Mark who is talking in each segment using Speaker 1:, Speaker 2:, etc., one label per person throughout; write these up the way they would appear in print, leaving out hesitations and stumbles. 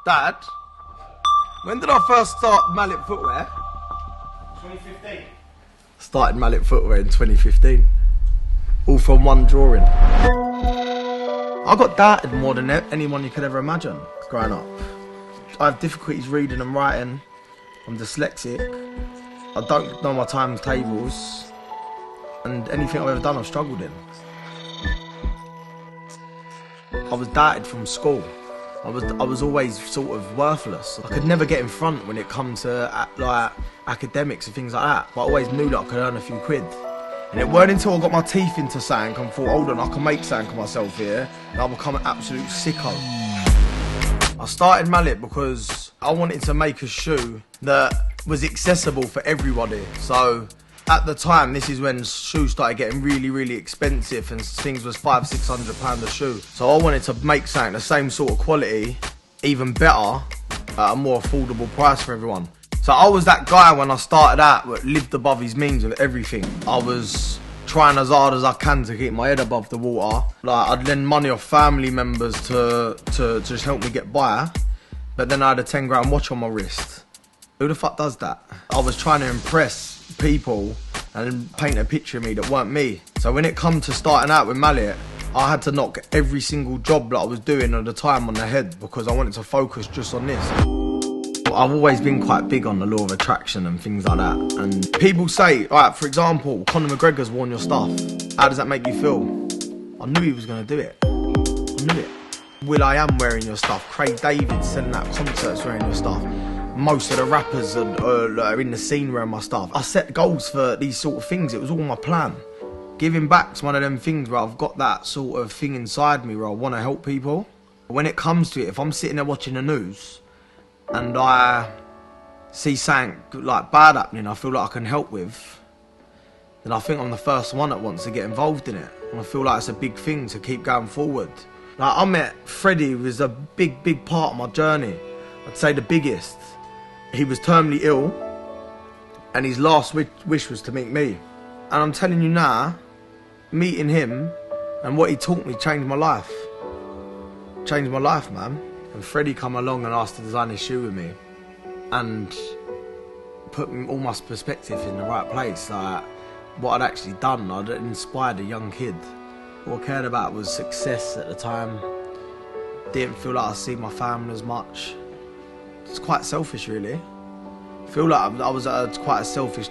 Speaker 1: Dad, when did I first start Mallet footwear?
Speaker 2: 2015.
Speaker 1: Started Mallet footwear in 2015. All from one drawing. I got doubted more than anyone you could ever imagine growing up. I have difficulties reading and writing. I'm dyslexic. I don't know my timetables. And anything I've ever done, I've struggled in. I was doubted from school. I was always sort of worthless. I could never get in front when it comes to like academics and things like that. But I always knew that I could earn a few quid. And it weren't until I got my teeth into something and thought, hold on, I can make something of myself here, that I become an absolute sicko. I started Mallet because I wanted to make a shoe that was accessible for everybody. So at the time, this is when shoes started getting really, really expensive and things was £500–600 a shoe. So I wanted to make something the same sort of quality, even better, at a more affordable price for everyone. So I was that guy when I started out that lived above his means with everything. I was trying as hard as I can to keep my head above the water. Like, I'd lend money off family members to just help me get by, but then I had a 10 grand watch on my wrist. Who the fuck does that? I was trying to impress people and paint a picture of me that weren't me. So when it come to starting out with Mallet, I had to knock every single job that I was doing at the time on the head because I wanted to focus just on this. I've always been quite big on the law of attraction and things like that. And people say, alright, for example, Conor McGregor's worn your stuff. How does that make you feel? I knew he was going to do it. I knew it. will.i.am wearing your stuff. Craig David selling out concerts wearing your stuff. Most of the rappers are in the scene wearing my stuff. I set goals for these sort of things. It was all my plan. Giving back's one of them things where I've got that sort of thing inside me where I want to help people. When it comes to it, if I'm sitting there watching the news and I see something like bad happening I feel like I can help with, then I think I'm the first one that wants to get involved in it. And I feel like it's a big thing to keep going forward. Like, I met Fredi, who was a big part of my journey. I'd say the biggest. He was terminally ill and his last wish was to meet me. And I'm telling you now, meeting him and what he taught me changed my life. Changed my life, man. And Fredi come along and asked to design his shoe with me and put all my perspective in the right place. Like, what I'd actually done, I'd inspired a young kid. All I cared about was success at the time. Didn't feel like I see my family as much. It's quite selfish, really. I feel like I was at quite a selfish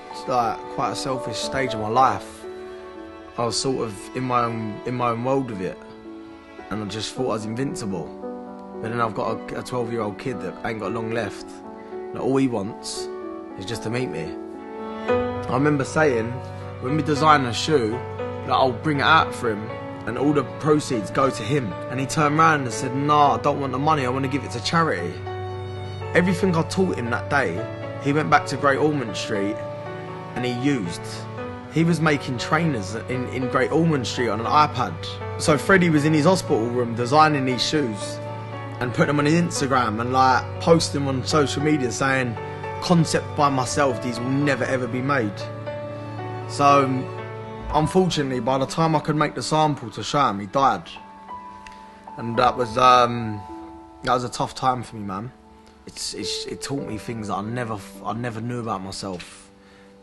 Speaker 1: stage of my life. I was sort of in my own world of it, and I just thought I was invincible. But then I've got a 12-year-old kid that ain't got long left, and all he wants is just to meet me. I remember saying, when we design a shoe, that I'll bring it out for him, and all the proceeds go to him. And he turned around and said, "Nah, I don't want the money, I want to give it to charity." Everything I taught him that day, he went back to Great Ormond Street and he used. He was making trainers in Great Ormond Street on an iPad. So Fredi was in his hospital room designing these shoes and putting them on his Instagram and like posting them on social media saying, "Concept by myself, these will never ever be made." So unfortunately, by the time I could make the sample to show him, he died. And that was a tough time for me, man. It taught me things that I never knew about myself.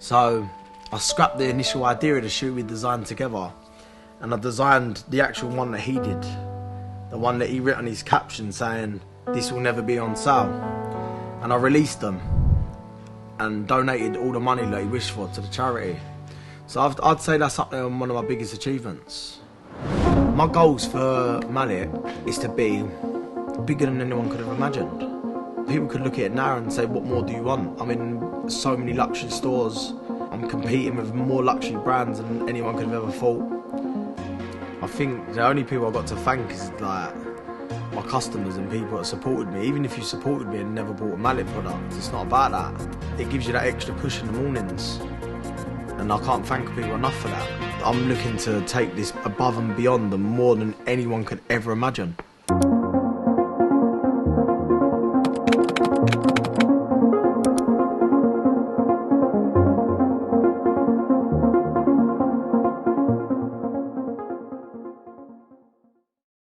Speaker 1: So I scrapped the initial idea of the shoe we designed together, and I designed the actual one that he did, the one that he wrote on his caption saying, "This will never be on sale." And I released them and donated all the money that he wished for to the charity. So I'd say that's up there on one of my biggest achievements. My goals for Mallet is to be bigger than anyone could have imagined. People could look at it now and say, "What more do you want?" I'm in so many luxury stores. I'm competing with more luxury brands than anyone could have ever thought. I think the only people I've got to thank is like my customers and people that supported me. Even if you supported me and never bought a Mallet product, it's not about that. It gives you that extra push in the mornings. And I can't thank people enough for that. I'm looking to take this above and beyond and more than anyone could ever imagine.